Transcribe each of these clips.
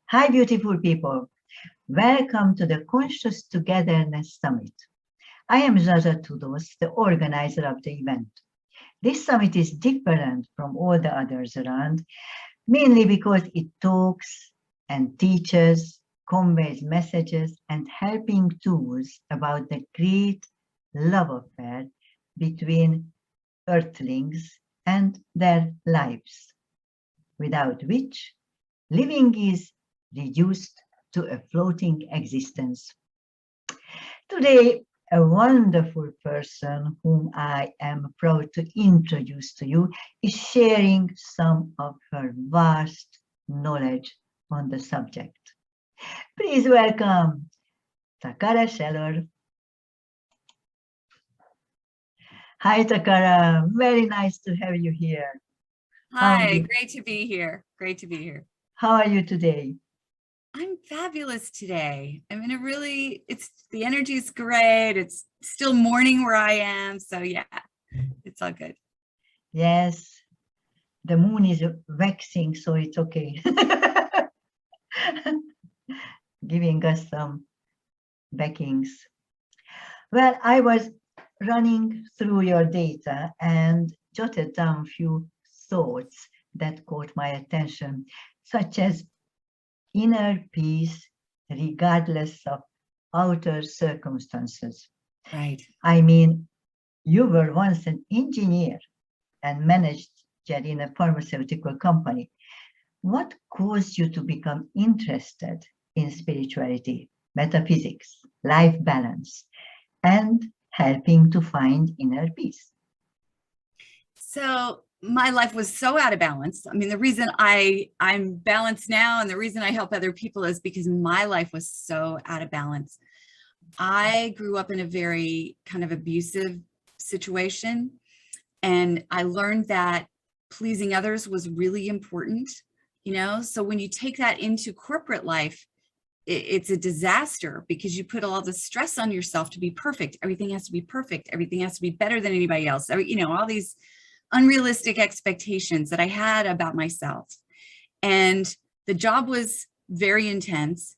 Hi, beautiful people. Welcome to the Conscious Togetherness Summit. I am Zsa Zsa Tudos, the organizer of the event. This summit is different from all the others around, mainly because it talks and teaches, conveys messages, and helping tools about the great love affair between earthlings and their lives, without which living is reduced to a floating existence. Today, a wonderful person whom I am proud to introduce to you is sharing some of her vast knowledge on the subject. Please welcome Takara Shelor. Hi, Takara. Very nice to have you here. Hi, great to be here. Great to be here. How are you today? I'm fabulous today. I'm in a the energy is great. It's still morning where I am. So yeah, it's all good. Yes, the moon is waxing, so it's okay. Giving us some backings. Well, I was running through your data and jotted down a few thoughts that caught my attention, such as inner peace regardless of outer circumstances. Right. I mean, you were once an engineer and managed in a pharmaceutical company. What caused you to become interested in spirituality, metaphysics, life balance, and helping to find inner peace? So my life was so out of balance. I mean, the reason I'm balanced now and the reason I help other people is because my life was so out of balance. I grew up in a very kind of abusive situation, and I learned that pleasing others was really important, so when you take that into corporate life, it's a disaster because you put all the stress on yourself to be perfect. Everything has to be perfect. Everything has to be better than anybody else. All these unrealistic expectations that I had about myself. And the job was very intense.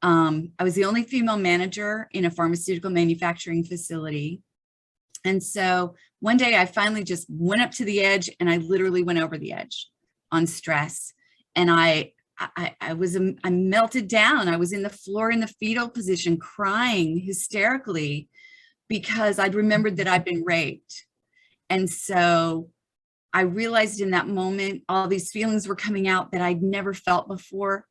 I was the only female manager in a pharmaceutical manufacturing facility. And so one day I finally just went up to the edge, and I literally went over the edge on stress. And I melted down. I was in the floor in the fetal position, crying hysterically because I'd remembered that I'd been raped. And so I realized in that moment, all these feelings were coming out that I'd never felt before.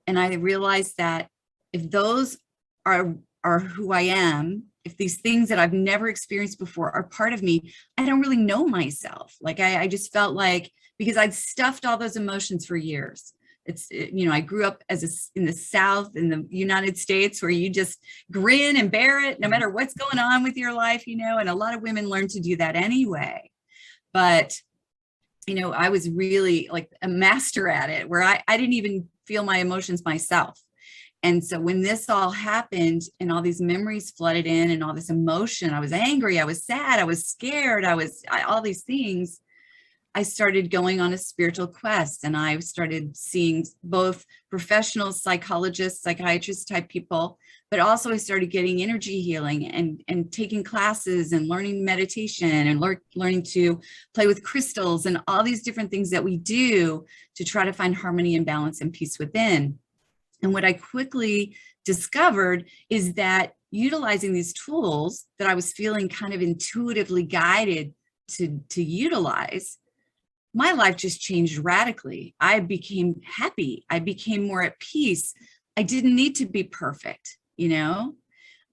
And I realized that if those are who I am, if these things that I've never experienced before are part of me, I don't really know myself. Like I just felt like, because I'd stuffed all those emotions for years. I grew up in the South, in the United States, where you just grin and bear it no matter what's going on with your life, and a lot of women learn to do that anyway. But, I was really like a master at it, where I didn't even feel my emotions myself. And so when this all happened and all these memories flooded in and all this emotion, I was angry, I was sad, I was scared, all these things, I started going on a spiritual quest, and I started seeing both professional psychologists, psychiatrists type people, but also I started getting energy healing and taking classes and learning meditation and learning to play with crystals and all these different things that we do to try to find harmony and balance and peace within. And what I quickly discovered is that utilizing these tools that I was feeling kind of intuitively guided to utilize, my life just changed radically. I became happy. I became more at peace. I didn't need to be perfect,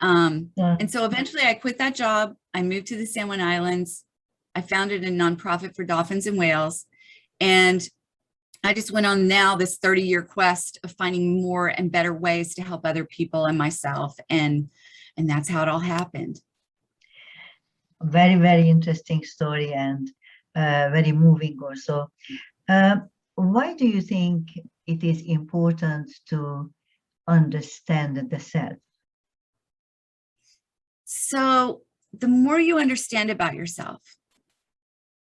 And so eventually I quit that job. I moved to the San Juan Islands. I founded a nonprofit for dolphins and whales. And I just went on now this 30-year quest of finding more and better ways to help other people and myself. And that's how it all happened. Very, very interesting story, and very moving also. Why do you think it is important to understand the self? So the more you understand about yourself,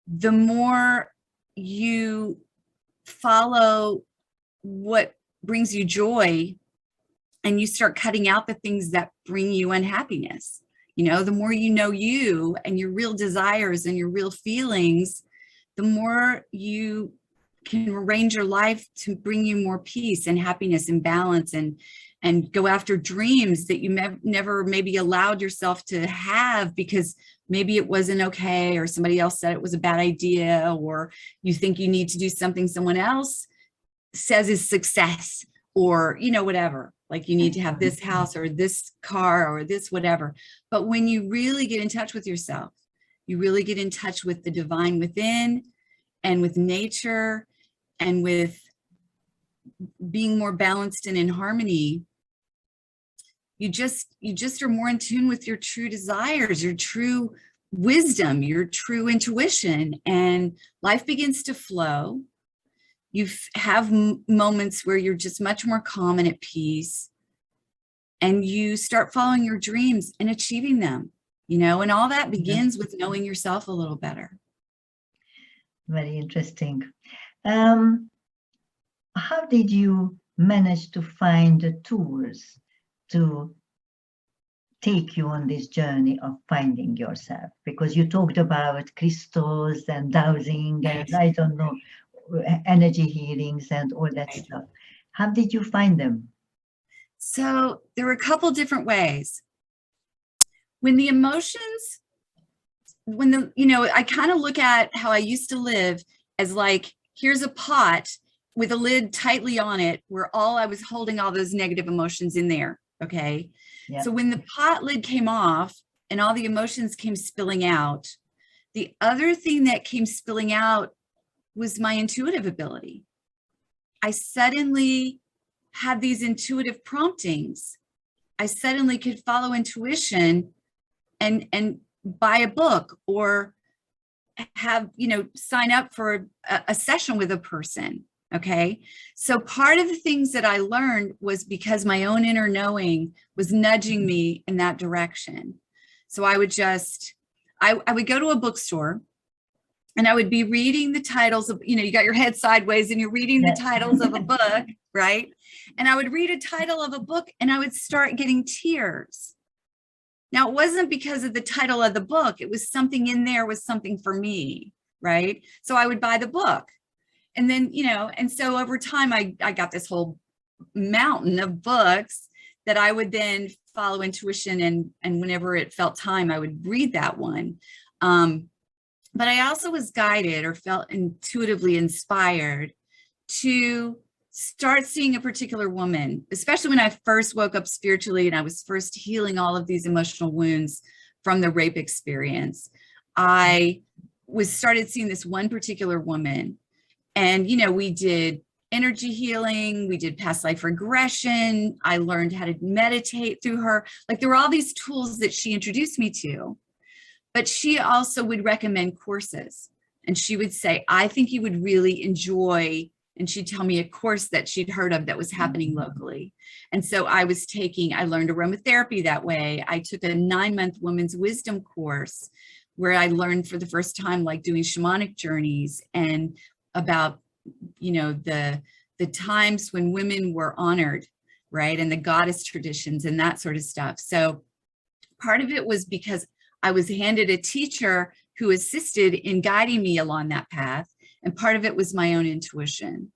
the more you follow what brings you joy, and you start cutting out the things that bring you unhappiness. You know, the more you know you and your real desires and your real feelings, the more you can arrange your life to bring you more peace and happiness and balance, and go after dreams that you never maybe allowed yourself to have because maybe it wasn't okay, or somebody else said it was a bad idea, or you think you need to do something someone else says is success, or, you know, whatever, like you need to have this house or this car or this whatever. But when you really get in touch with yourself, you really get in touch with the divine within and with nature and with being more balanced and in harmony, you just are more in tune with your true desires, your true wisdom, your true intuition, and life begins to flow. You have moments where you're just much more calm and at peace, and you start following your dreams and achieving them, you know, and all that begins with knowing yourself a little better. Very interesting. How did you manage to find the tools to take you on this journey of finding yourself? Because you talked about crystals and dowsing and I don't know, energy healings and all that stuff. How did you find them? So there were a couple different ways. When the emotions, you know, I kind of look at how I used to live as like, here's a pot with a lid tightly on it where I was holding all those negative emotions in there. Okay. Yeah. So when the pot lid came off and all the emotions came spilling out, the other thing that came spilling out was my intuitive ability. I suddenly had these intuitive promptings. I suddenly could follow intuition and buy a book or have, you know, sign up for a session with a person. Okay. So part of the things that I learned was because my own inner knowing was nudging me in that direction. So I would I would go to a bookstore and I would be reading the titles of, you know, you got your head sideways and you're reading the titles of a book, right? And I would read a title of a book and I would start getting tears. Now, it wasn't because of the title of the book. It was something in there was something for me, right? So I would buy the book. And then, you know, and so over time, I got this whole mountain of books that I would then follow intuition and whenever it felt time, I would read that one. But I also was guided or felt intuitively inspired to start seeing a particular woman, especially when I first woke up spiritually and I was first healing all of these emotional wounds from the rape experience. I started seeing this one particular woman. And, you know, we did energy healing, we did past life regression. I learned how to meditate through her. Like there were all these tools that she introduced me to, but she also would recommend courses. And she would say, I think you would really enjoy, and she'd tell me a course that she'd heard of that was happening locally. And so I learned aromatherapy that way. I took a 9-month women's wisdom course where I learned for the first time, like doing shamanic journeys and about, you know, the times when women were honored, right? And the goddess traditions and that sort of stuff. So part of it was because I was handed a teacher who assisted in guiding me along that path. And part of it was my own intuition.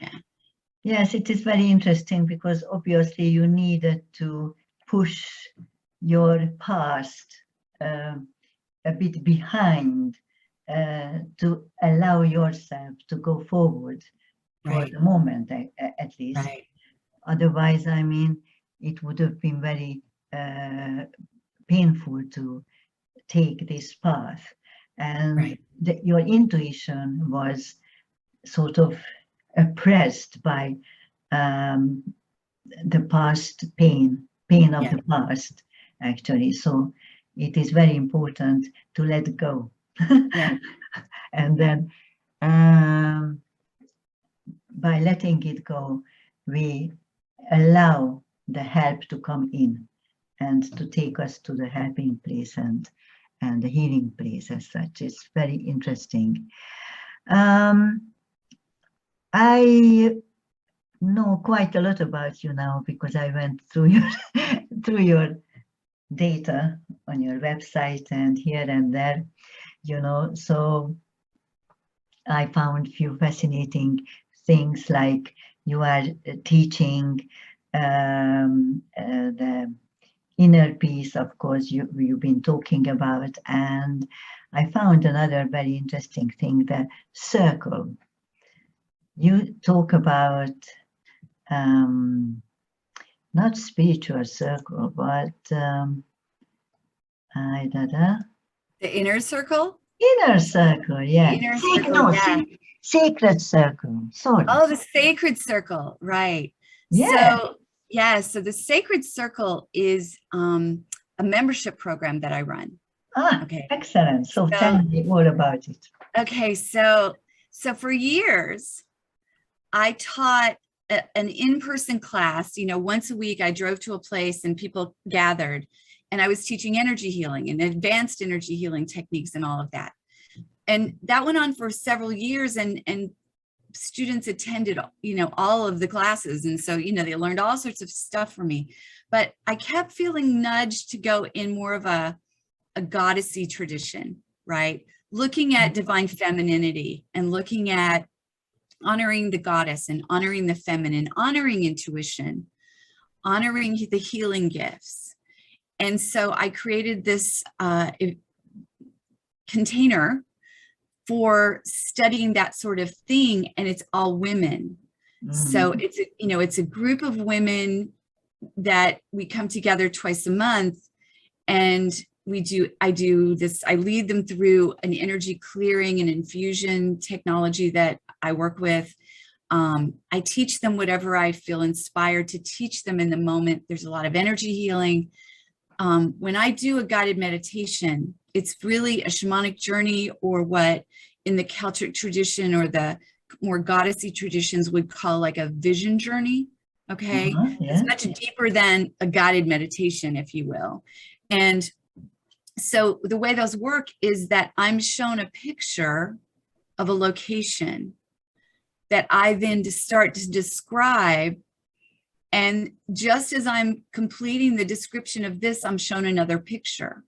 Yeah. Yes, it is very interesting because obviously you needed to push your past a bit behind to allow yourself to go forward for the moment, at least. Right. Otherwise, I mean, it would have been very painful to take this path. And your intuition was sort of oppressed by the past pain of the past, actually. So it is very important to let go. And then by letting it go, we allow the help to come in and to take us to the helping place and the healing place as such. It's very interesting. I know quite a lot about you now because I went through your through your data on your website and here and there, so I found few fascinating things like you are teaching the inner peace, of course, you've been talking about, and I found another very interesting thing, the circle. You talk about not spiritual circle, but The inner circle? inner circle, yeah. The inner circle, yeah. Sacred circle, sorry. Oh, the sacred circle, right. Yeah. So the sacred circle is a membership program that I run. Okay. Excellent. So tell me all about it. Okay, so for years, I taught an in-person class, once a week. I drove to a place and people gathered, and I was teaching energy healing and advanced energy healing techniques and all of that. And that went on for several years, and students attended, all of the classes. And so, they learned all sorts of stuff from me, but I kept feeling nudged to go in more of a goddessy tradition, right? Looking at divine femininity and looking at honoring the goddess and honoring the feminine, honoring intuition, honoring the healing gifts. And so I created this container for studying that sort of thing, and it's all women. So it's a group of women that we come together twice a month, and I lead them through an energy clearing and infusion technology that I work with. I teach them whatever I feel inspired to teach them in the moment. There's a lot of energy healing. When I do a guided meditation, it's really a shamanic journey, or what in the Celtic tradition or the more goddessy traditions would call like a vision journey. Okay. It's much deeper than a guided meditation, if you will. And so the way those work is that I'm shown a picture of a location that I then start to describe. And just as I'm completing the description of this, I'm shown another picture,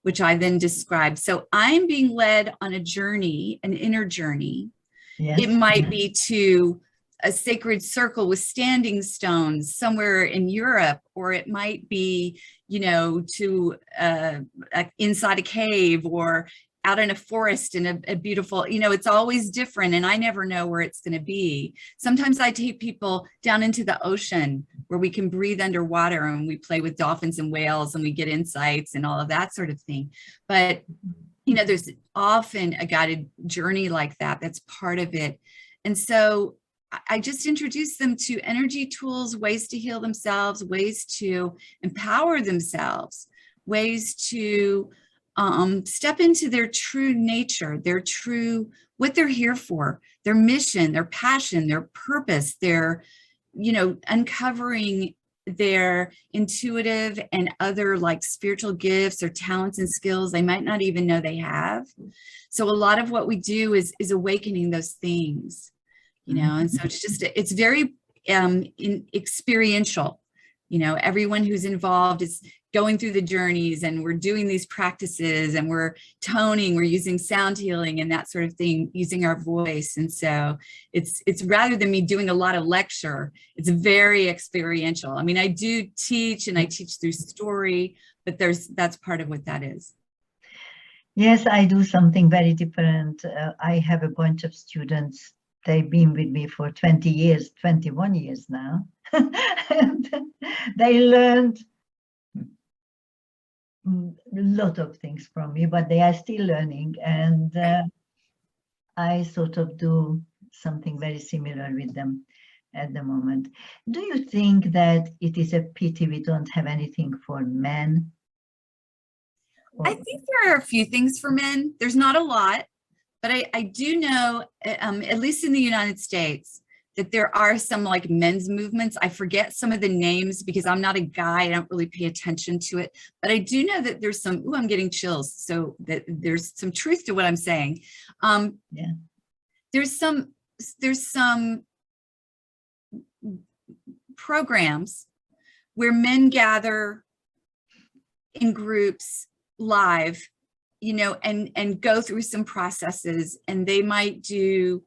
which I then describe. So I'm being led on a journey, an inner journey. Yes. It might be to a sacred circle with standing stones somewhere in Europe, or it might be, to inside a cave, or out in a forest in a beautiful, it's always different, and I never know where it's going to be. Sometimes I take people down into the ocean where we can breathe underwater, and we play with dolphins and whales, and we get insights and all of that sort of thing. But, there's often a guided journey like that. That's part of it. And so I just introduce them to energy tools, ways to heal themselves, ways to empower themselves, ways to step into their true nature, what they're here for, their mission, their passion, their purpose, their, uncovering their intuitive and other like spiritual gifts or talents and skills they might not even know they have. So a lot of what we do is awakening those things, and so it's very experiential. Everyone who's involved is going through the journeys, and we're doing these practices, and we're toning, we're using sound healing and that sort of thing, using our voice. And so it's rather than me doing a lot of lecture, it's very experiential. I mean, I do teach, and I teach through story, but that's part of what that is. Yes, I do something very different. I have a bunch of students. They've been with me for 20 years, 21 years now. And they learned a lot of things from me, but they are still learning. And I sort of do something very similar with them at the moment. Do you think that it is a pity we don't have anything for men? I think there are a few things for men. There's not a lot. But I do know, at least in the United States, that there are some like men's movements. I forget some of the names because I'm not a guy. I don't really pay attention to it. But I do know that there's some, I'm getting chills. So that there's some truth to what I'm saying. There's some programs where men gather in groups live, you know, and go through some processes, and they might do,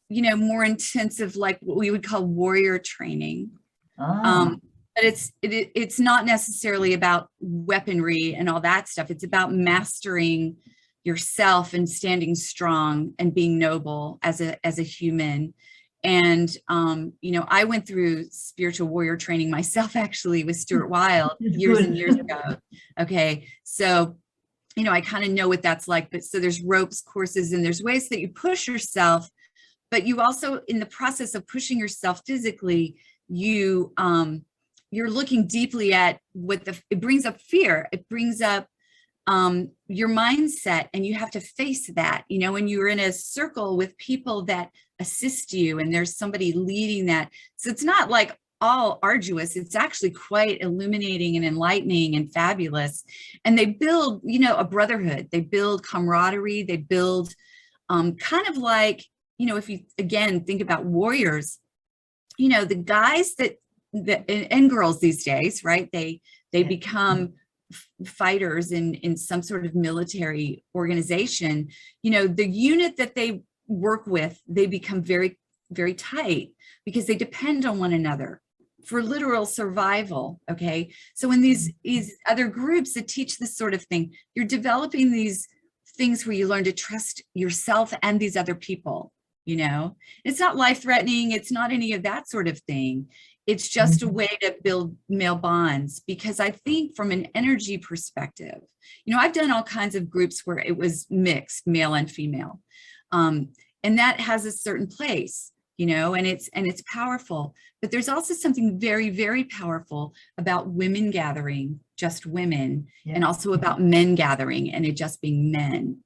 you know, more intensive, like what we would call warrior training. But it's not necessarily about weaponry and all that stuff. It's about mastering yourself and standing strong and being noble as a human. And you know, I went through spiritual warrior training myself, actually, with Stuart Wilde years and years ago. Okay, so you know, I kind of know what that's like. But so there's ropes courses, and there's ways that you push yourself, but you also, in the process of pushing yourself physically, you you're looking deeply at what it brings up fear. It brings up your mindset, and you have to face that, you know, when you're in a circle with people that assist you and there's somebody leading that. So it's not like all arduous. It's actually quite illuminating and enlightening and fabulous. And they build, you know, a brotherhood. They build camaraderie. They build kind of like, you know, if you, again, think about warriors, you know, the guys that and girls these days, right? They become fighters in some sort of military organization. You know, the unit that they work with, they become very, very tight because they depend on one another for literal survival. Okay. So in these other groups that teach this sort of thing, you're developing these things where you learn to trust yourself and these other people. You know, it's not life-threatening. It's not any of that sort of thing. It's just a way to build male bonds, because I think from an energy perspective, you know, I've done all kinds of groups where it was mixed, male and female. And that has a certain place, you know, and it's powerful. But there's also something very, very powerful about women gathering, just women, and also about men gathering and it just being men.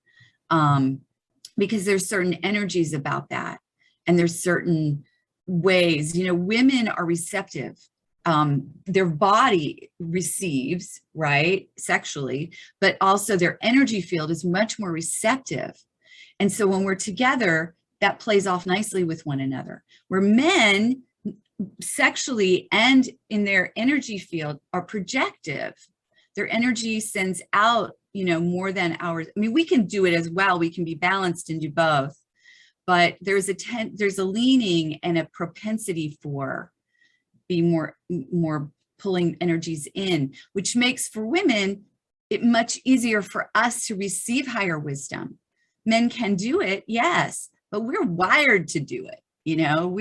Because there's certain energies about that. And there's certain ways, you know, women are receptive. Their body receives, right, sexually, but also their energy field is much more receptive. And so when we're together, that plays off nicely with one another. Where men sexually and in their energy field are projective. Their energy sends out, you know, more than ours. I mean, we can do it as well. We can be balanced and do both. But there's a leaning and a propensity for being more pulling energies in, which makes for women it much easier for us to receive higher wisdom. Men can do it, yes, but we're wired to do it. You know,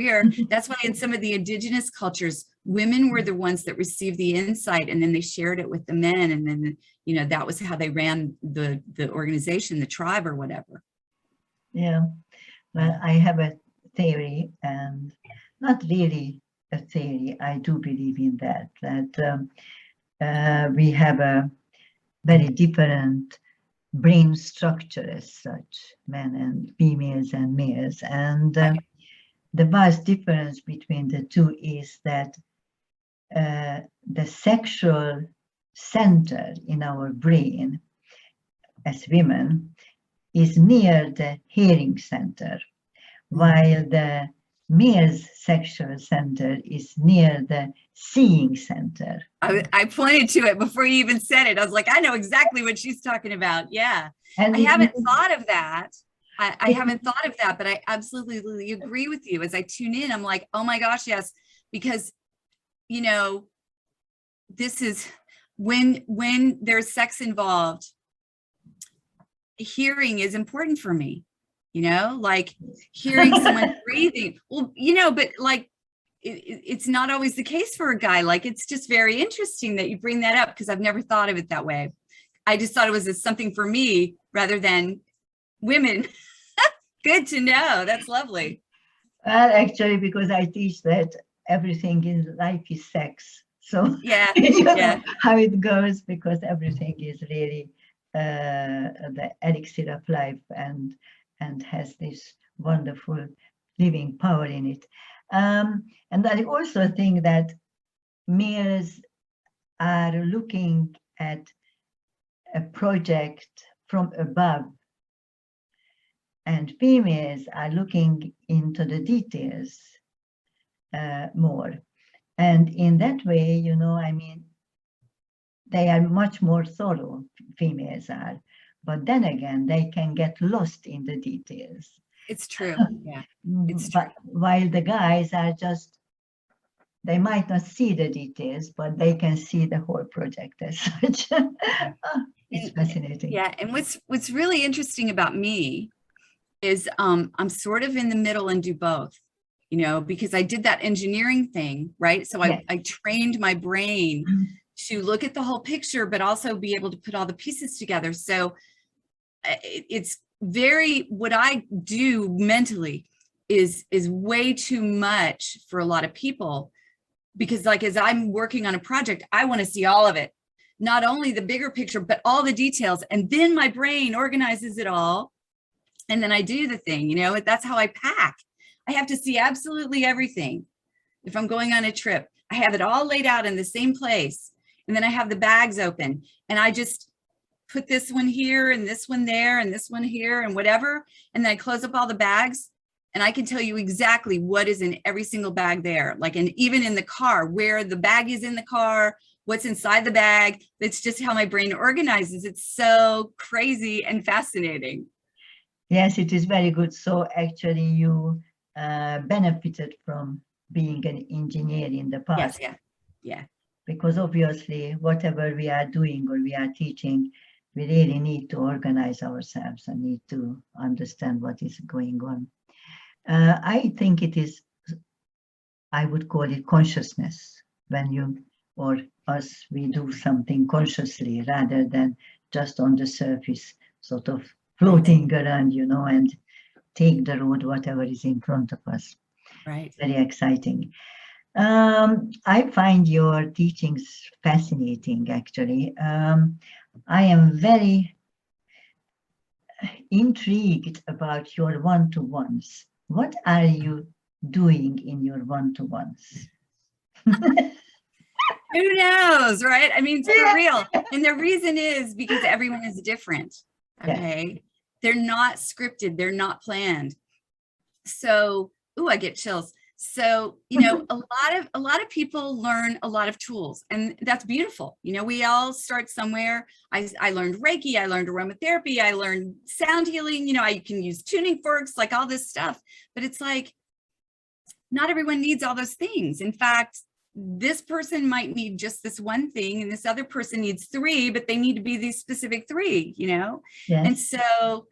that's why in some of the indigenous cultures, women were the ones that received the insight, and then they shared it with the men, and then, you know, that was how they ran the organization, the tribe, or whatever. Yeah. Well, I have a theory, and not really a theory. I do believe in that we have a very different brain structure as such, men and females and males. And the vast difference between the two is that the sexual center in our brain as women is near the hearing center, while the male's sexual center is near the seeing center. I pointed to it before you even said it. I was like, I know exactly what she's talking about. Yeah. And I haven't thought of that. I haven't thought of that, but I absolutely agree with you. As I tune in, I'm like, oh my gosh, yes. Because, you know, this is when there's sex involved, hearing is important for me, you know, like hearing someone breathing. Well, you know, but like, it's not always the case for a guy. Like, it's just very interesting that you bring that up, because I've never thought of it that way. I just thought it was something for me rather than women. Good to know. That's lovely. Well, actually, because I teach that everything in life is sex. So yeah, you know how it goes, because everything is really the elixir of life and has this wonderful living power in it. And I also think that males are looking at a project from above, and females are looking into the details more. And in that way, you know, I mean, they are much more thorough, females are. But then again, they can get lost in the details. It's true. Yeah, it's But true. while the guys are just, they might not see the details, but they can see the whole project as such. It's fascinating. Yeah, and what's really interesting about me is I'm sort of in the middle and do both, you know, because I did that engineering thing, right? So Yes. I trained my brain to look at the whole picture, but also be able to put all the pieces together. So it's very, what I do mentally is way too much for a lot of people, because like, as I'm working on a project, I want to see all of it, not only the bigger picture, but all the details. And then my brain organizes it all. And then I do the thing, you know, that's how I pack. I have to see absolutely everything. If I'm going on a trip, I have it all laid out in the same place. And then I have the bags open and I just put this one here and this one there and this one here and whatever. And then I close up all the bags and I can tell you exactly what is in every single bag there. Like, and even in the car, where the bag is in the car, what's inside the bag. That's just how my brain organizes. It's so crazy and fascinating. Yes, it is very good. So actually you benefited from being an engineer in the past. Yes, yeah. Because obviously whatever we are doing or we are teaching, we really need to organize ourselves and need to understand what is going on. I think it is, I would call it consciousness, when you or us, we do something consciously rather than just on the surface, sort of floating around, you know, and take the road, whatever is in front of us. Right. Very exciting. I find your teachings fascinating, actually. I am very intrigued about your one-to-ones. What are you doing in your one-to-ones? Who knows, right? I mean, for real. And the reason is because everyone is different. Okay. Yeah. They're not scripted. They're not planned. So, I get chills. So, you know, a lot of people learn a lot of tools, and that's beautiful. You know, we all start somewhere. I learned Reiki, I learned aromatherapy, I learned sound healing, you know, I can use tuning forks, like all this stuff, but it's like, not everyone needs all those things. In fact, this person might need just this one thing and this other person needs 3, but they need to be these specific 3, you know? Yes. And so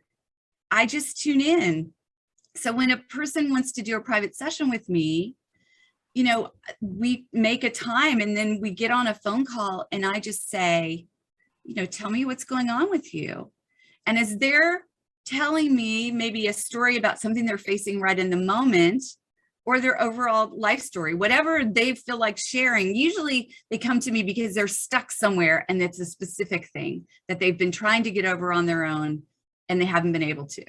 I just tune in. So when a person wants to do a private session with me, you know, we make a time and then we get on a phone call and I just say, you know, tell me what's going on with you. And as they're telling me maybe a story about something they're facing right in the moment, or their overall life story, whatever they feel like sharing, usually they come to me because they're stuck somewhere and it's a specific thing that they've been trying to get over on their own and they haven't been able to,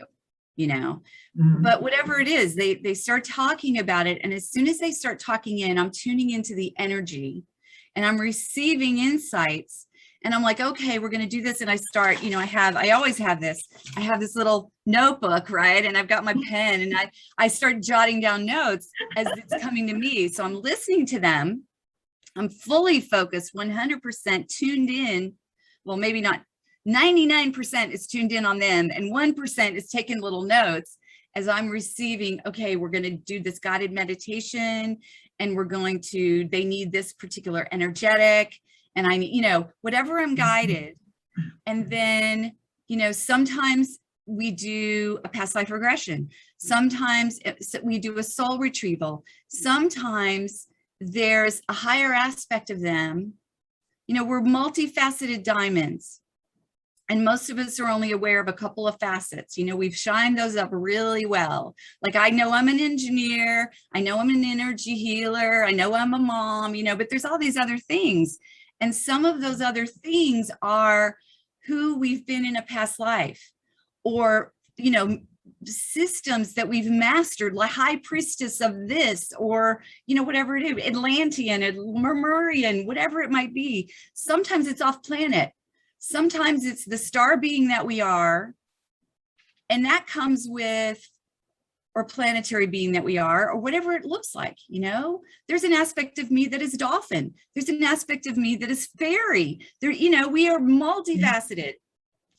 you know. But whatever it is, they start talking about it. And as soon as they start talking in, I'm tuning into the energy and I'm receiving insights. And I'm like, okay, we're going to do this. And I start, you know, I always have this, I have this little notebook, right? And I've got my pen and I start jotting down notes as it's coming to me. So I'm listening to them. I'm fully focused, 100% tuned in. Well, maybe not 99% is tuned in on them. And 1% is taking little notes as I'm receiving, okay, we're going to do this guided meditation and we're going to, they need this particular energetic. And I, you know, whatever I'm guided. And then, you know, sometimes we do a past life regression. Sometimes we do a soul retrieval. Sometimes there's a higher aspect of them. You know, we're multifaceted diamonds. And most of us are only aware of a couple of facets. You know, we've shined those up really well. Like, I know I'm an engineer. I know I'm an energy healer. I know I'm a mom, you know, but there's all these other things. And some of those other things are who we've been in a past life, or, you know, systems that we've mastered, like high priestess of this, or, you know, whatever it is, Atlantean, Lemurian, whatever it might be. Sometimes it's off planet. Sometimes it's the star being that we are. And that comes with or planetary being that we are, or whatever it looks like. You know, there's an aspect of me that is dolphin. There's an aspect of me that is fairy. There, you know, we are multifaceted.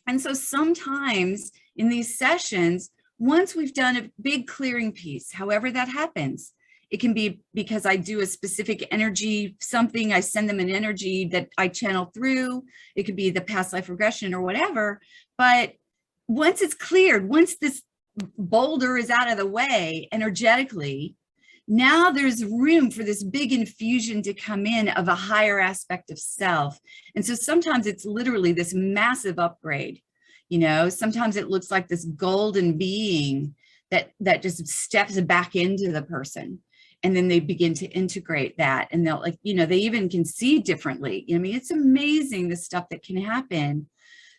And so sometimes in these sessions, once we've done a big clearing piece, however that happens, it can be because I do a specific energy, something, I send them an energy that I channel through. It could be the past life regression or whatever. But once it's cleared, once this boulder is out of the way energetically, now there's room for this big infusion to come in of a higher aspect of self. And so sometimes it's literally this massive upgrade. You know, sometimes it looks like this golden being that just steps back into the person. And then they begin to integrate that. And they'll, like, you know, they even can see differently. I mean, it's amazing the stuff that can happen.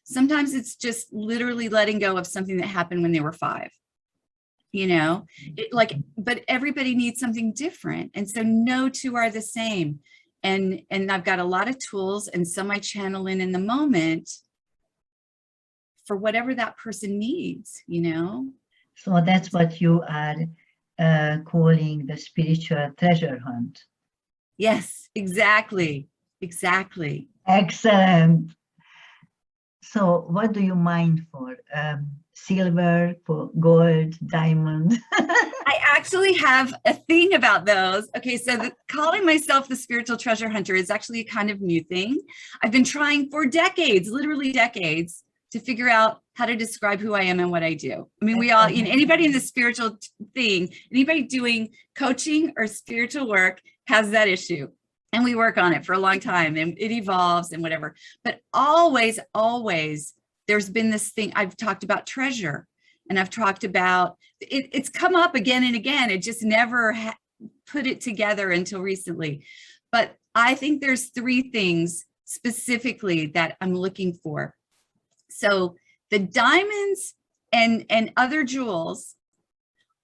Sometimes it's just literally letting go of something that happened when they were 5. You know, but everybody needs something different. And so no two are the same. And I've got a lot of tools, and some I channel in the moment for whatever that person needs, you know? So that's what you are calling the spiritual treasure hunt. Yes, exactly. Exactly. Excellent. So what do you mine for? Silver, for gold, diamond? I actually have a thing about those. Okay, so calling myself the spiritual treasure hunter is actually a kind of new thing. I've been trying for decades, literally decades, to figure out how to describe who I am and what I do. I mean, we all, you know, anybody in the spiritual thing, anybody doing coaching or spiritual work has that issue. And we work on it for a long time, and it evolves and whatever. But always, always, there's been this thing. I've talked about treasure, and I've talked about, it's come up again and again. It just never put it together until recently. But I think there's 3 things specifically that I'm looking for. So the diamonds and other jewels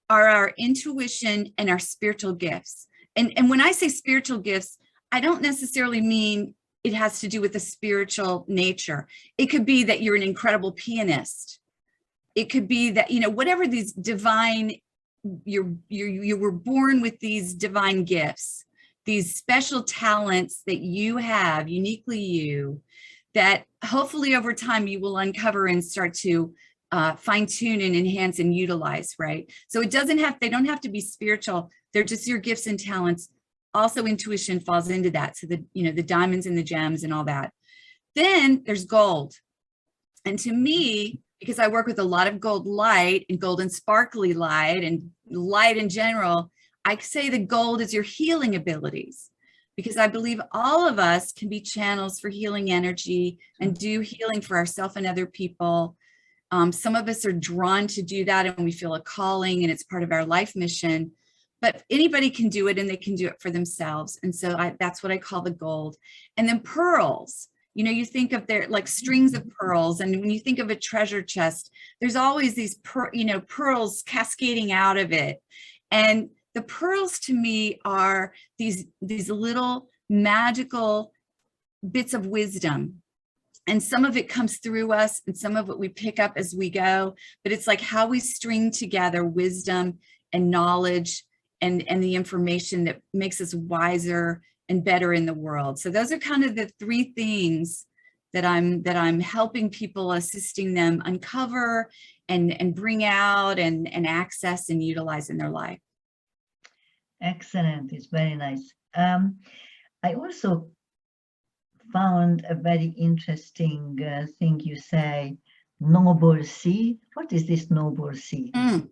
are our intuition and our spiritual gifts. And when I say spiritual gifts, I don't necessarily mean it has to do with the spiritual nature. It could be that you're an incredible pianist. It could be that, you know, whatever these divine, you were born with these divine gifts, these special talents that you have, uniquely you, that hopefully over time you will uncover and start to fine tune and enhance and utilize, right? So it doesn't have, they don't have to be spiritual. They're just your gifts and talents. Also intuition falls into that. So the, you know, the diamonds and the gems and all that. Then there's gold. And to me, because I work with a lot of gold light and golden sparkly light and light in general, I say the gold is your healing abilities, because I believe all of us can be channels for healing energy and do healing for ourselves and other people. Some of us are drawn to do that, and we feel a calling, and it's part of our life mission. But anybody can do it, and they can do it for themselves. And so that's what I call the gold. And then pearls. You know, you think of their like strings of pearls, and when you think of a treasure chest, there's always these pearls cascading out of it. And the pearls to me are these little magical bits of wisdom. And some of it comes through us, and some of it we pick up as we go. But it's like how we string together wisdom and knowledge and the information that makes us wiser and better in the world. So those are kind of the 3 things that I'm helping people, assisting them uncover and bring out and access and utilize in their life. Excellent. It's very nice. I also found a very interesting thing you say, noble sea. What is this noble sea? The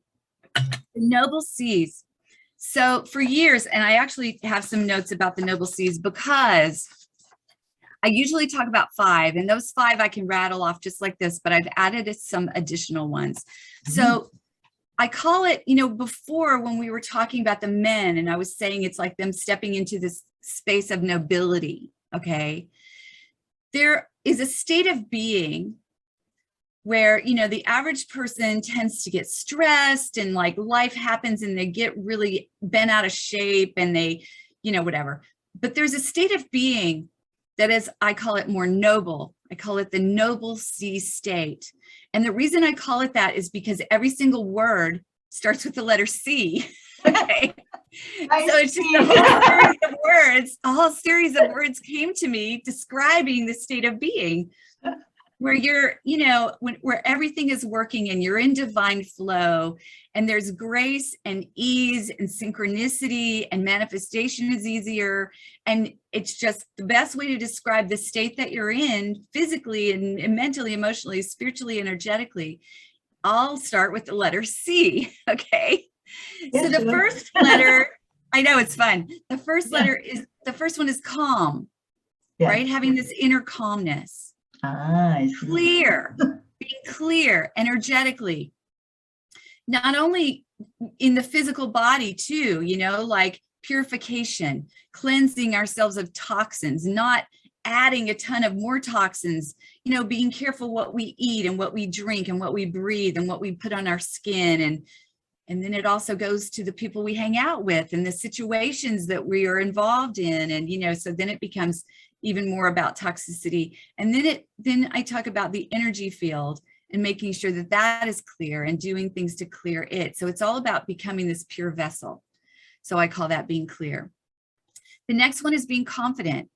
noble seas. So for years, and I actually have some notes about the noble seas, because I usually talk about 5, and those 5 I can rattle off just like this, but I've added some additional ones. So I call it, you know, before when we were talking about the men, and I was saying it's like them stepping into this space of nobility, okay? There is a state of being where, you know, the average person tends to get stressed, and like life happens and they get really bent out of shape, and they, you know, whatever. But there's a state of being that is, I call it more noble. I call it the noble sea state. And the reason I call it that is because every single word starts with the letter C. Okay. I So it's just a whole series of words. A whole series of words came to me describing the state of being where you're, where everything is working and you're in divine flow, and there's grace and ease and synchronicity, and manifestation is easier. And it's just the best way to describe the state that you're in physically and mentally, emotionally, spiritually, energetically. I'll start with the letter C. Okay. So the first letter, I know it's fun. The first letter is, the first one is calm, right? Having this inner calmness. Clear, being clear energetically, not only in the physical body too, like purification, cleansing ourselves of toxins, not adding a ton of more toxins, being careful what we eat and what we drink and what we breathe and what we put on our skin. And then it also goes to the people we hang out with and the situations that we are involved in. And, so then it becomes even more about toxicity. And then I talk about the energy field and making sure that that is clear and doing things to clear it. So it's all about becoming this pure vessel. So I call that being clear. The next one is being confident.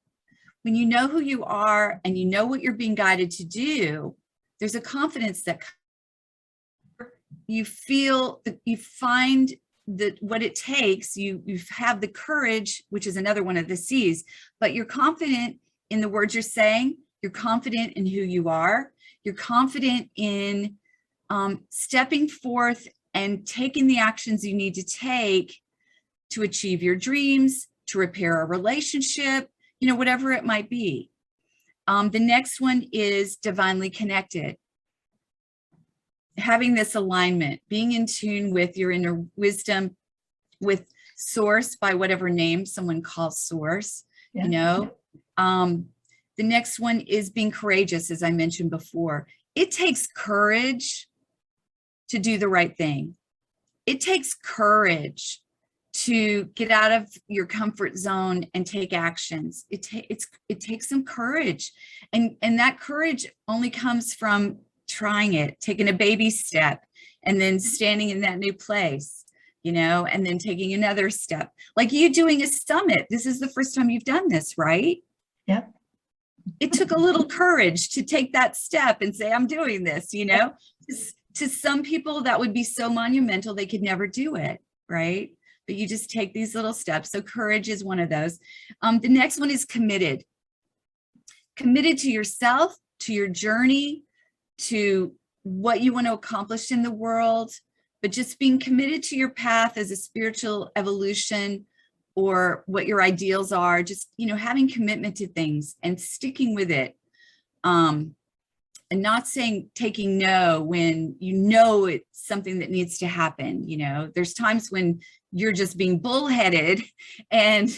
When you know who you are and you know what you're being guided to do, there's a confidence that you feel, that you find that what it takes, you have the courage, which is another one of the C's, but you're confident in the words you're saying, you're confident in who you are, you're confident in stepping forth and taking the actions you need to take to achieve your dreams, to repair a relationship, whatever it might be. The next one is divinely connected. Having this alignment, being in tune with your inner wisdom, with source, by whatever name someone calls source, The next one is being courageous, as I mentioned before. It takes courage to do the right thing. It takes courage to get out of your comfort zone and take actions. It takes some courage. And that courage only comes from trying it, taking a baby step, and then standing in that new place, and then taking another step. Like you doing a summit. This is the first time you've done this, right? Yeah. It took a little courage to take that step and say, I'm doing this, To some people, that would be so monumental, they could never do it, right? But you just take these little steps. So courage is one of those. The next one is committed. Committed to yourself, to your journey, to what you want to accomplish in the world, but just being committed to your path as a spiritual evolution or what your ideals are, just, having commitment to things and sticking with it. And not taking no when it's something that needs to happen. There's times when you're just being bullheaded and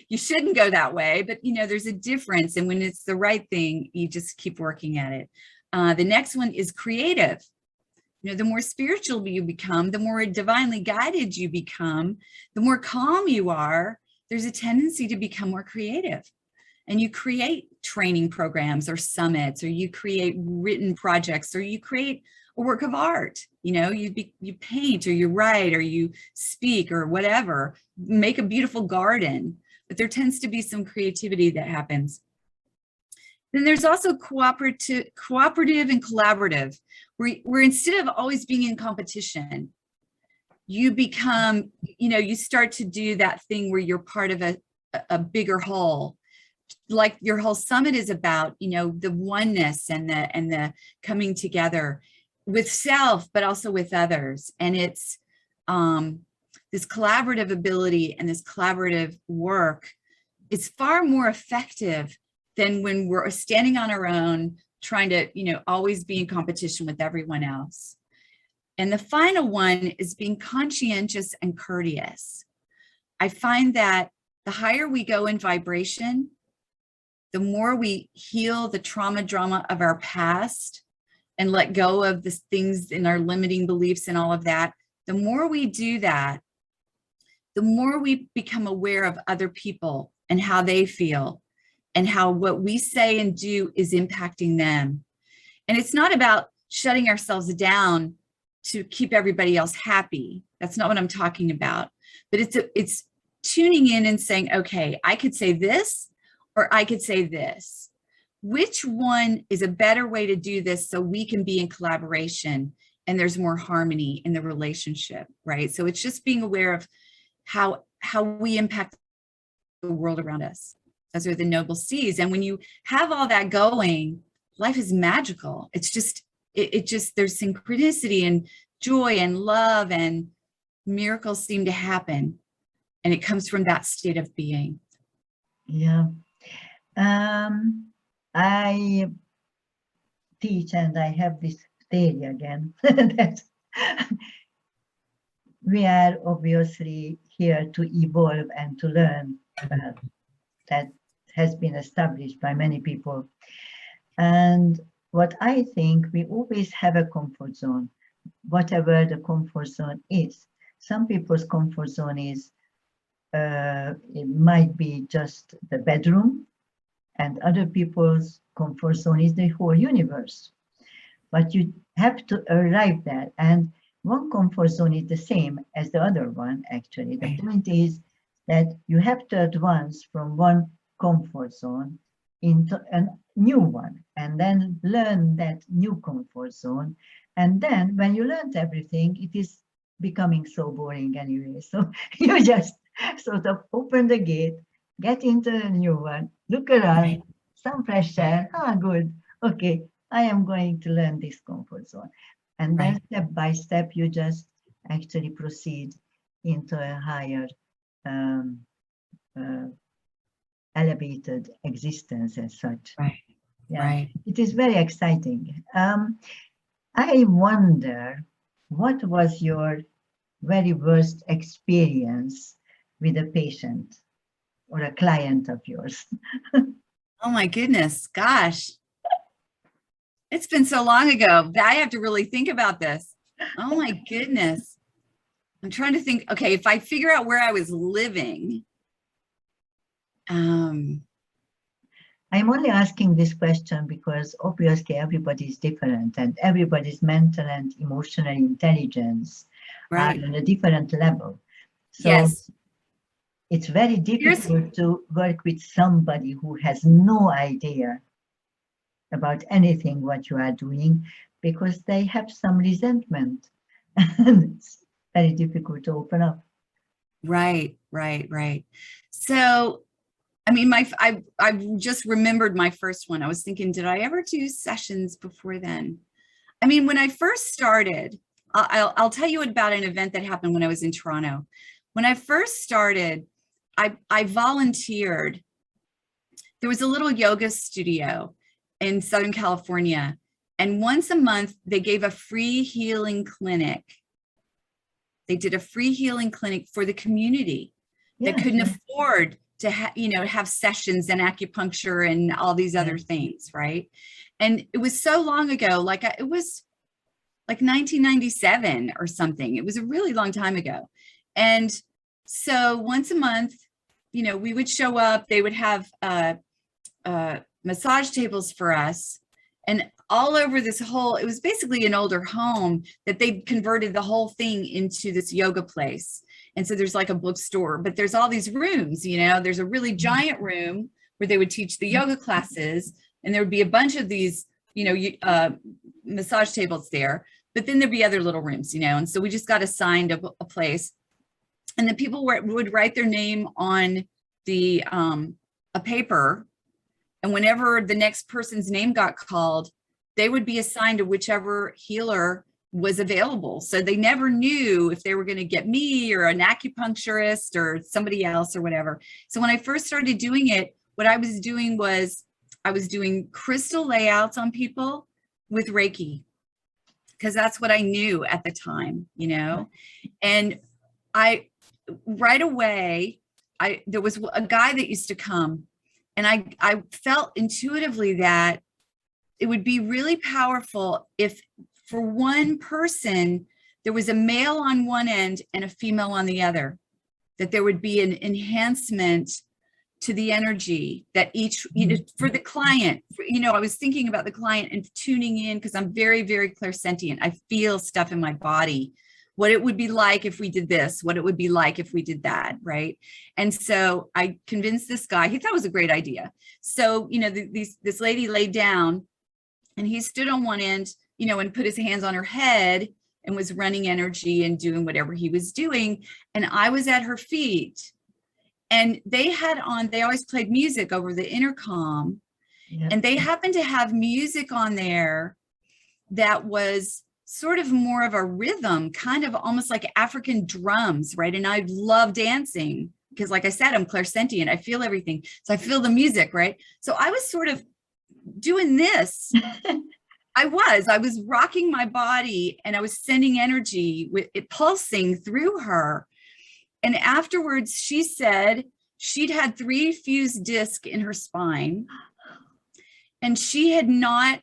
you shouldn't go that way, but there's a difference. And when it's the right thing, you just keep working at it. The next one is creative. The more spiritual you become, the more divinely guided you become, the more calm you are, there's a tendency to become more creative. And you create training programs or summits, or you create written projects, or you create a work of art. You paint, or you write, or you speak, or whatever, make a beautiful garden. But there tends to be some creativity that happens. Then there's also cooperative and collaborative, where instead of always being in competition, you become, you start to do that thing where you're part of a bigger whole. Like your whole summit is about, the oneness and the coming together with self, but also with others. And it's this collaborative ability and this collaborative work is far more effective than when we're standing on our own, trying to, always be in competition with everyone else. And the final one is being conscientious and courteous. I find that the higher we go in vibration, the more we heal the drama of our past and let go of the things in our limiting beliefs and all of that, the more we do that, the more we become aware of other people and how they feel and how what we say and do is impacting them. And it's not about shutting ourselves down to keep everybody else happy. That's not what I'm talking about. But it's tuning in and saying, okay, I could say this, or I could say this. Which one is a better way to do this so we can be in collaboration and there's more harmony in the relationship, right? So it's just being aware of how we impact the world around us. Those are the noble C's. And when you have all that going, life is magical. It's just, it just, there's synchronicity and joy and love, and miracles seem to happen. And it comes from that state of being. Yeah. I teach, and I have this theory again, that we are obviously here to evolve and to learn. That has been established by many people. And what I think, we always have a comfort zone, whatever the comfort zone is. Some people's comfort zone is, it might be just the bedroom, and other people's comfort zone is the whole universe. But you have to arrive there, and one comfort zone is the same as the other one, actually. The point is that you have to advance from one comfort zone into a new one, and then learn that new comfort zone. And then when you learned everything, it is becoming so boring anyway. So you just sort of open the gate, get into a new one, look around, some fresh air, good, okay, I am going to learn this comfort zone. And then step by step, you just actually proceed into a higher elevated existence as such. It is very exciting. I wonder, what was your very worst experience with a patient or a client of yours? Oh my goodness, gosh. It's been so long ago that I have to really think about this. Oh my goodness. I'm trying to think, okay, if I figure out where I was living. I'm only asking this question because obviously everybody is different, and everybody's mental and emotional intelligence are on a different level. So it's very difficult to work with somebody who has no idea about anything what you are doing, because they have some resentment, and it's very difficult to open up. Right. So, I mean, I've just remembered my first one. I was thinking, did I ever do sessions before then? I mean, when I first started, I'll tell you about an event that happened when I was in Toronto. When I first started, I volunteered. There was a little yoga studio in Southern California, and once a month they gave a free healing clinic. They did a free healing clinic for the community that couldn't afford to have sessions and acupuncture and all these other things, right? And it was so long ago, it was like 1997 or something. It was a really long time ago. And so once a month, we would show up. They would have massage tables for us, and all over this whole, it was basically an older home that they converted the whole thing into this yoga place. And so there's like a bookstore, but there's all these rooms, there's a really giant room where they would teach the yoga classes, and there would be a bunch of these, massage tables there, but then there'd be other little rooms, and so we just got assigned a place, and the people would write their name on the, a paper. And whenever the next person's name got called, they would be assigned to whichever healer was available. So they never knew if they were going to get me or an acupuncturist or somebody else or whatever. So when I first started doing it, what I was doing was I was doing crystal layouts on people with Reiki, because that's what I knew at the time, and right away, there was a guy that used to come, and I felt intuitively that it would be really powerful if for one person, there was a male on one end and a female on the other, that there would be an enhancement to the energy that each, you know, for the client, you know, I was thinking about the client and tuning in because I'm very, very clairsentient. I feel stuff in my body, what it would be like if we did this, what it would be like if we did that, right? And so I convinced this guy, he thought it was a great idea. So, you know, this lady laid down and he stood on one end, you know, and put his hands on her head and was running energy and doing whatever he was doing. And I was at her feet. And they had on, they always played music over the intercom. Yep. And they happened to have music on there that was sort of more of a rhythm, kind of almost like African drums, right? And I love dancing because, like I said, I'm clairsentient. I feel everything. So I feel the music, right? So I was sort of doing this. I was rocking my body and I was sending energy with it pulsing through her. And afterwards, she said she'd had 3 fused discs in her spine and she had not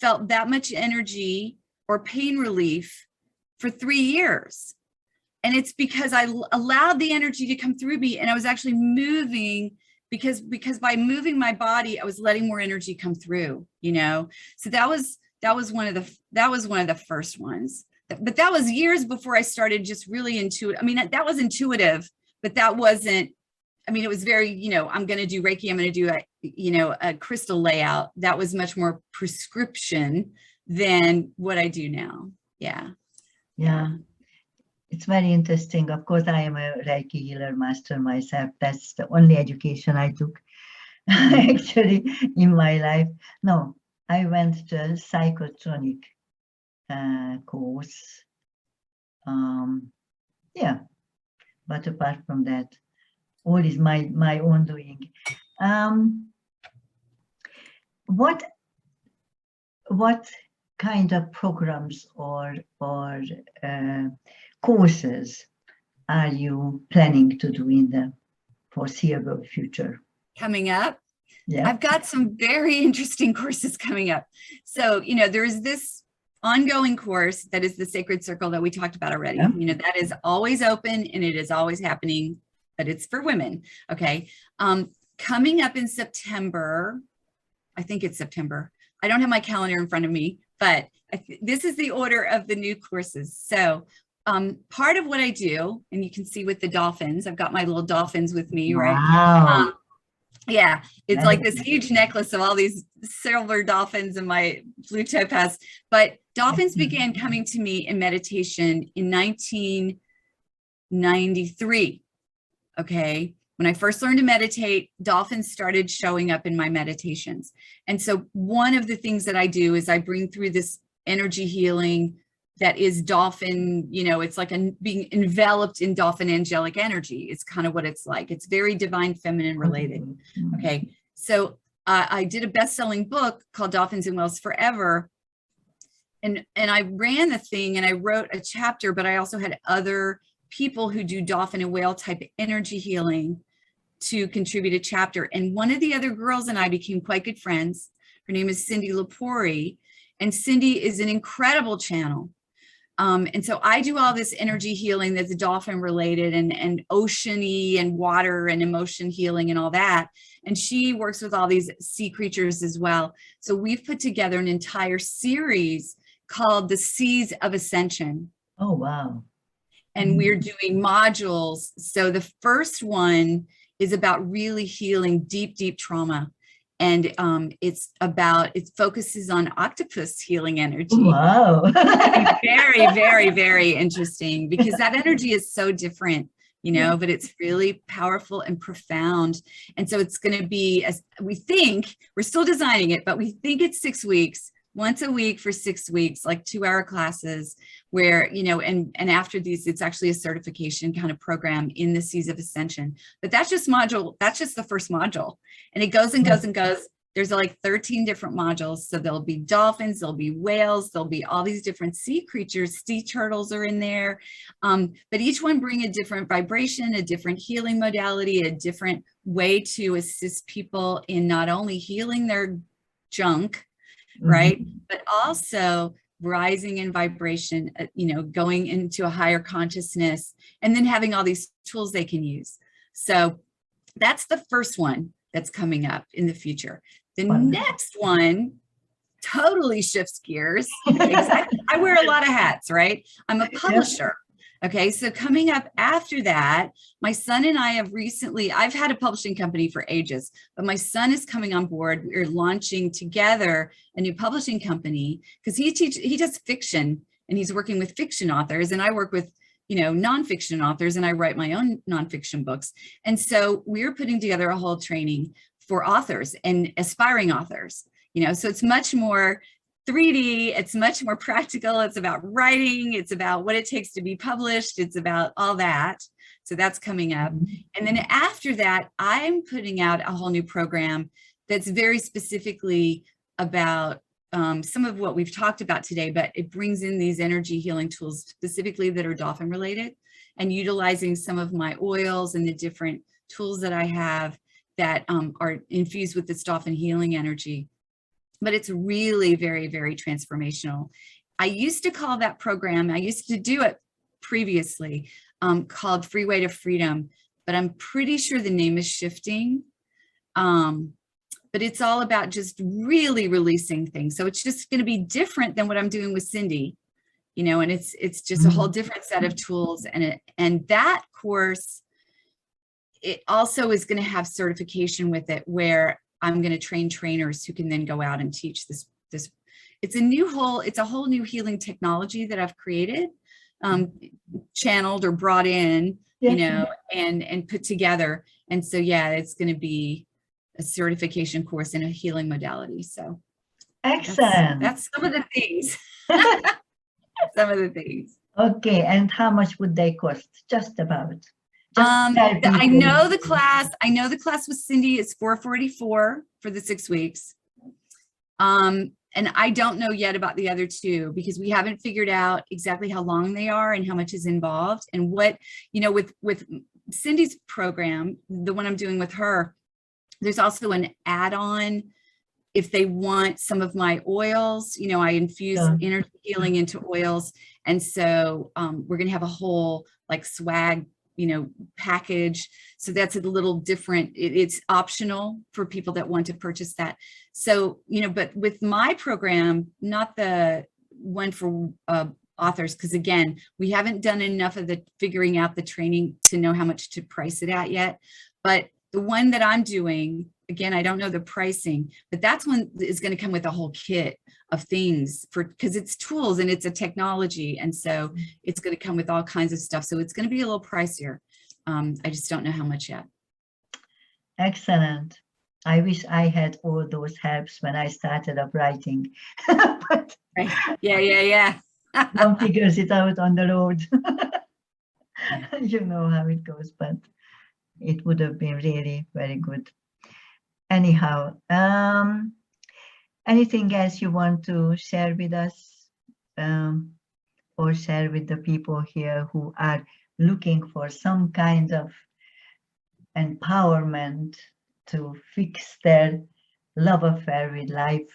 felt that much energy or pain relief for 3 years. And it's because I allowed the energy to come through me and I was actually moving because by moving my body, I was letting more energy come through, you know? So that was one of the first ones. But that was years before I started just really intuitive. I mean, that was intuitive, but that wasn't, I mean, it was very, you know, I'm going to do Reiki. I'm going to do a crystal layout. That was much more prescription than what I do now. Yeah. Yeah. It's very interesting. Of course, I am a Reiki healer master myself. That's the only education I took actually in my life. No, I went to a psychotronic course. Yeah, but apart from that, all is my own doing. What kind of programs or courses are you planning to do in the foreseeable future? Coming up? Yeah. I've got some very interesting courses coming up. So, you know, there's this ongoing course that is the Sacred Circle that we talked about already. Yeah. You know, that is always open and it is always happening, but it's for women. Okay. Coming up in September, I think it's September. I don't have my calendar in front of me, but this is the order of the new courses. So part of what I do, and you can see with the dolphins, I've got my little dolphins with me, right? Wow. Yeah, it's like this huge necklace of all these silver dolphins in my blue topaz. But dolphins began coming to me in meditation in 1993. Okay. When I first learned to meditate, dolphins started showing up in my meditations. And so one of the things that I do is I bring through this energy healing that is dolphin, you know, it's like being enveloped in dolphin angelic energy. It's kind of what it's like. It's very divine feminine related. Okay. So I did a best-selling book called Dolphins and Whales Forever. And I ran the thing and I wrote a chapter, but I also had other people who do dolphin and whale type energy healing to contribute a chapter. And one of the other girls and I became quite good friends. Her name is Cindy Lepori. And Cindy is an incredible channel. And so I do all this energy healing that's dolphin related and oceany and water and emotion healing and all that. And she works with all these sea creatures as well. So we've put together an entire series called The Seas of Ascension. Oh, wow. And we're doing modules. So the first one is about really healing deep, deep trauma. And it focuses on octopus healing energy. Wow. Very, very, very interesting because that energy is so different, you know, but it's really powerful and profound. And so it's going to be, as we think, we're still designing it, but we think it's 6 weeks, once a week for 6 weeks, like 2-hour classes where, you know, and after these, it's actually a certification kind of program in the Seas of Ascension. But that's just the first module. And it goes and goes and goes. There's like 13 different modules. So there'll be dolphins, there'll be whales, there'll be all these different sea creatures, sea turtles are in there. But each one bring a different vibration, a different healing modality, a different way to assist people in not only healing their junk, right, but also rising in vibration, you know, going into a higher consciousness and then having all these tools they can use. So that's the first one that's coming up in the future. The Wonderful. next one totally shifts gears. Exactly. I wear a lot of hats, right? I'm a publisher. Okay, so coming up after that, my son and I have recently, I've had a publishing company for ages, but my son is coming on board. We're launching together a new publishing company because he does fiction and he's working with fiction authors, and I work with, you know, nonfiction authors, and I write my own nonfiction books. And so we're putting together a whole training for authors and aspiring authors, you know, so it's much more 3D, it's much more practical. It's about writing, it's about what it takes to be published, it's about all that. So that's coming up. And then after that, I'm putting out a whole new program that's very specifically about some of what we've talked about today, but it brings in these energy healing tools specifically that are dolphin related, and utilizing some of my oils and the different tools that I have that are infused with this dolphin healing energy. But it's really very, very transformational. I used to call that program, I used to do it previously, called Freeway to Freedom, but I'm pretty sure the name is shifting. But it's all about just really releasing things. So it's just going to be different than what I'm doing with Cindy, you know, and it's just a whole different set of tools. And that course, it also is going to have certification with it, where I'm going to train trainers who can then go out and teach this. It's a whole new healing technology that I've created, channeled or brought in, you know, and put together. And so, yeah, it's going to be a certification course in a healing modality. So excellent. That's some of the things. Some of the things. Okay, and how much would they cost? Just about. I know the class with Cindy is $444 for the 6 weeks. And I don't know yet about the other two, because we haven't figured out exactly how long they are and how much is involved, and what, you know, with Cindy's program, the one I'm doing with her, there's also an add-on if they want some of my oils. You know, I infuse energy healing into oils. And so we're going to have a whole like swag, you know, package. So that's a little different. It's optional for people that want to purchase that. So, you know, but with my program, not the one for authors, because again, we haven't done enough of the figuring out the training to know how much to price it at yet. But the one that I'm doing, again, I don't know the pricing, but that's one is going to come with a whole kit of things because it's tools and it's a technology. And so it's going to come with all kinds of stuff. So it's going to be a little pricier. I just don't know how much yet. Excellent. I wish I had all those helps when I started up writing. But right. Yeah. one figures it out on the road. You know how it goes, but it would have been really very good. Anyhow, anything else you want to share with us, or share with the people here who are looking for some kind of empowerment to fix their love affair with life?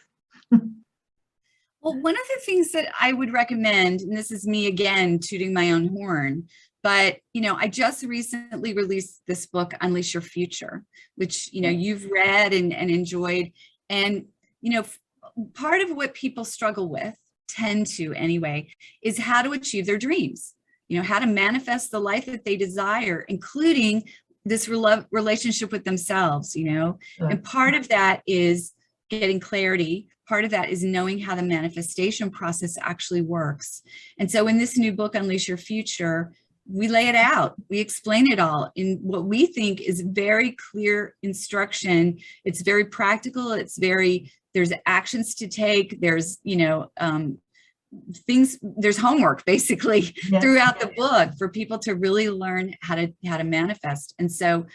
Well, one of the things that I would recommend, and this is me again tooting my own horn, but, you know, I just recently released this book, Unleash Your Future, which, you know, you've read and enjoyed. And, you know, part of what people struggle with, tend to anyway, is how to achieve their dreams, you know, how to manifest the life that they desire, including this relationship with themselves, you know. And part of that is getting clarity. Part of that is knowing how the manifestation process actually works. And so in this new book, Unleash Your Future, we lay it out. We explain it all in what we think is very clear instruction. It's very practical. There's actions to take. There's, you know, there's homework basically throughout the book for people to really learn how to manifest. And so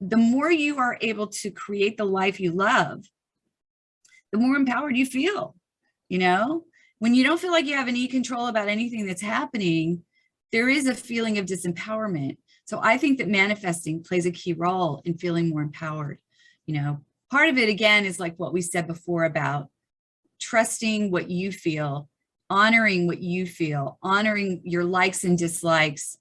the more you are able to create the life you love, the more empowered you feel. You know, when you don't feel like you have any control about anything that's happening, there is a feeling of disempowerment. So I think that manifesting plays a key role in feeling more empowered. You know, part of it, again, is like what we said before about trusting what you feel, honoring what you feel, honoring your likes and dislikes,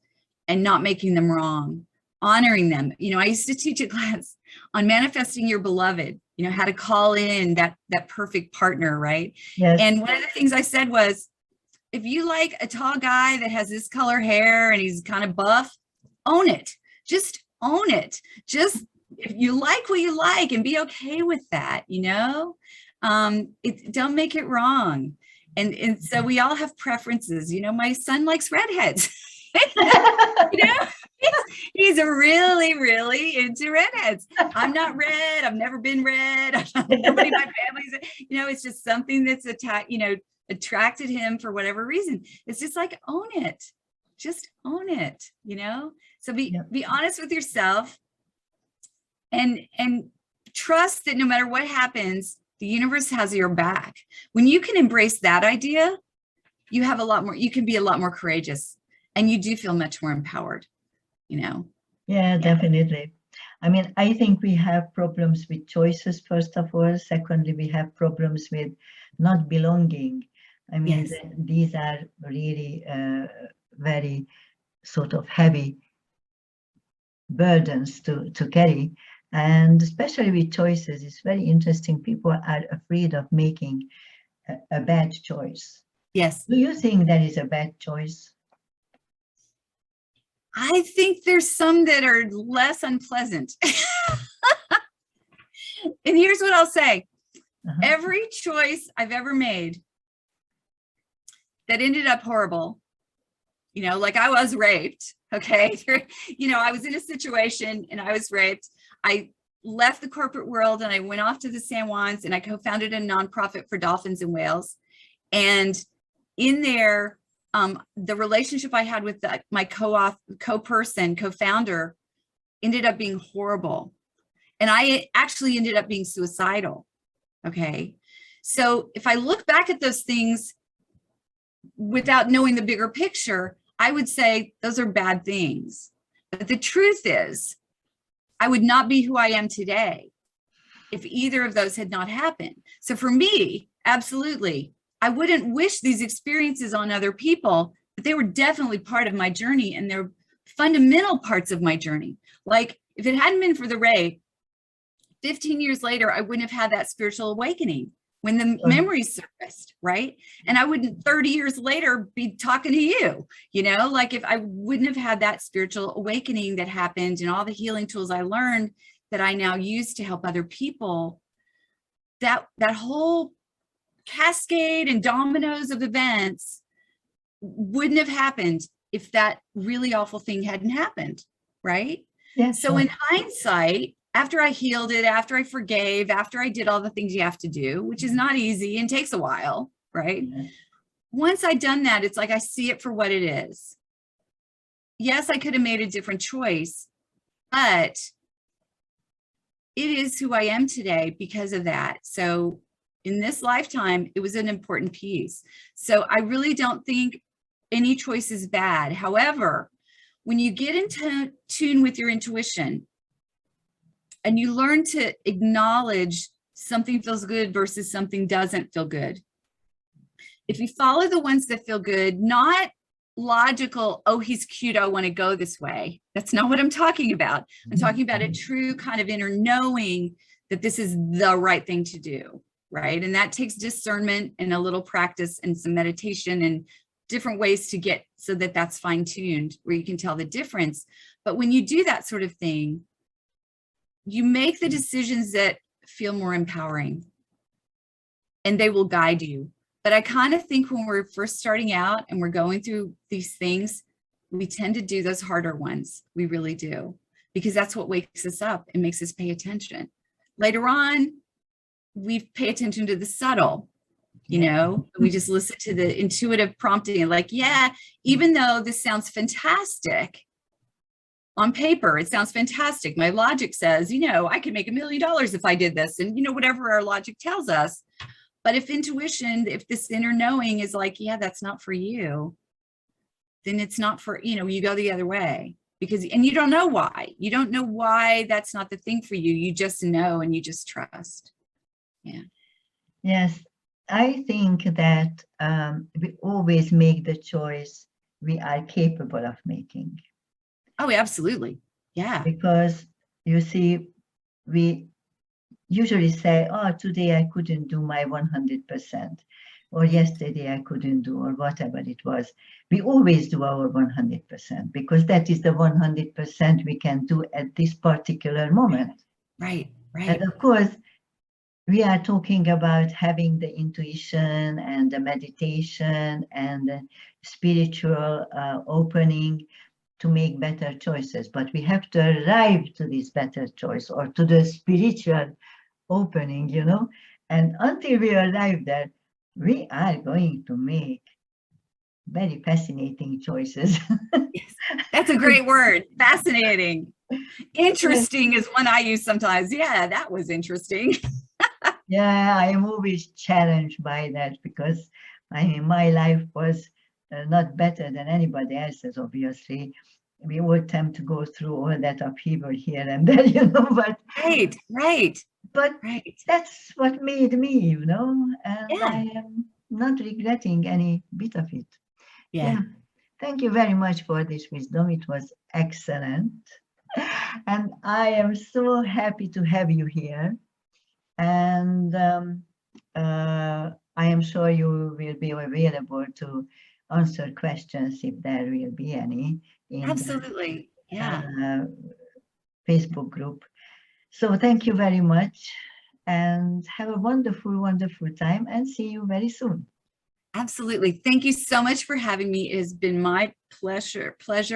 and not making them wrong, honoring them. You know, I used to teach a class on manifesting your beloved, you know, how to call in that perfect partner, right? Yes. And one of the things I said was, if you like a tall guy that has this color hair and he's kind of buff, own it. Just own it. Just, if you like what you like, and be okay with that, you know? Don't make it wrong. And so we all have preferences. You know, my son likes redheads. You know, he's really, really into redheads. I'm not red. I've never been red. Nobody in my family's, you know, it's just something that's attracted him for whatever reason. It's just like, own it. Just own it, you know? So be honest with yourself, and trust that no matter what happens, the universe has your back. When you can embrace that idea, you have a lot more, you can be a lot more courageous, and you do feel much more empowered, you know? Yeah, definitely. I mean, I think we have problems with choices, first of all. Secondly, we have problems with not belonging. I mean, Yes. these are really very sort of heavy burdens to carry. And especially with choices, it's very interesting. People are afraid of making a bad choice. Yes. Do you think that is a bad choice? I think there's some that are less unpleasant. And here's what I'll say. Every choice I've ever made that ended up horrible, you know, like I was raped, okay? You know, I was in a situation and I was raped. I left the corporate world and I went off to the San Juans, and I co-founded a nonprofit for dolphins and whales. And in there, the relationship I had with my co-founder ended up being horrible. And I actually ended up being suicidal. Okay. So if I look back at those things without knowing the bigger picture, I would say those are bad things. But the truth is, I would not be who I am today if either of those had not happened. So for me, absolutely, I wouldn't wish these experiences on other people, but they were definitely part of my journey, and they're fundamental parts of my journey. Like if it hadn't been for the rape, 15 years later, I wouldn't have had that spiritual awakening when the memories surfaced, right? And I wouldn't 30 years later be talking to you, you know, like if I wouldn't have had that spiritual awakening that happened and all the healing tools I learned that I now use to help other people, that whole cascade and dominoes of events wouldn't have happened if that really awful thing hadn't happened, right? Yes. So in hindsight, after I healed it, after I forgave, after I did all the things you have to do, which is not easy and takes a while, right? Yeah. Once I'd done that, it's like I see it for what it is. Yes, I could have made a different choice, but it is who I am today because of that. So in this lifetime, it was an important piece. So I really don't think any choice is bad. However, when you get into tune with your intuition, and you learn to acknowledge something feels good versus something doesn't feel good. If you follow the ones that feel good, not logical, oh, he's cute, I want to go this way. That's not what I'm talking about. I'm talking about a true kind of inner knowing that this is the right thing to do, right? And that takes discernment and a little practice and some meditation and different ways to get so that that's fine-tuned where you can tell the difference. But when you do that sort of thing, you make the decisions that feel more empowering, and they will guide you. But I kind of think when we're first starting out and we're going through these things, we tend to do those harder ones. We really do, because that's what wakes us up and makes us pay attention. Later on, we pay attention to the subtle, you know, we just listen to the intuitive prompting and like, yeah, even though this sounds fantastic, on paper, it sounds fantastic. My logic says, you know, I could make $1 million if I did this, and, you know, whatever our logic tells us. But if intuition, if this inner knowing is like, yeah, that's not for you, then it's not for, you know, you go the other way because, and you don't know why. You don't know why that's not the thing for you. You just know, and you just trust. Yeah. Yes. I think that we always make the choice we are capable of making. Oh, absolutely. Yeah. Because you see, we usually say, oh, today I couldn't do my 100%, or yesterday I couldn't do, or whatever it was. We always do our 100% because that is the 100% we can do at this particular moment. Right. Right. And of course, we are talking about having the intuition and the meditation and the spiritual opening to make better choices, but we have to arrive to this better choice or to the spiritual opening, you know, and until we arrive there, we are going to make very fascinating choices. Yes. That's a great word. Fascinating. Interesting is one I use sometimes. Yeah, that was interesting. Yeah, I am always challenged by that because my life was not better than anybody else's, obviously. We all tend to go through all that upheaval here and there, you know, but Right, right, but right. that's what made me, you know, and Yeah, I am not regretting any bit of it. yeah. Yeah. Thank you very much for this wisdom. It was excellent. And I am so happy to have you here. And I am sure you will be available to answer questions if there will be any in Absolutely. the Yeah. Facebook group. So thank you very much and have a wonderful, wonderful time and see you very soon. Absolutely. Thank you so much for having me. It has been my pleasure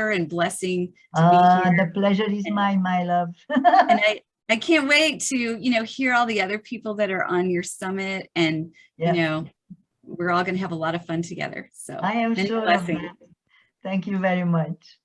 and blessing to be here. The pleasure is mine, my love. And I can't wait to, hear all the other people that are on your summit, and, Yeah. we're all going to have a lot of fun together. So I am many sure of blessings. that. Thank you very much.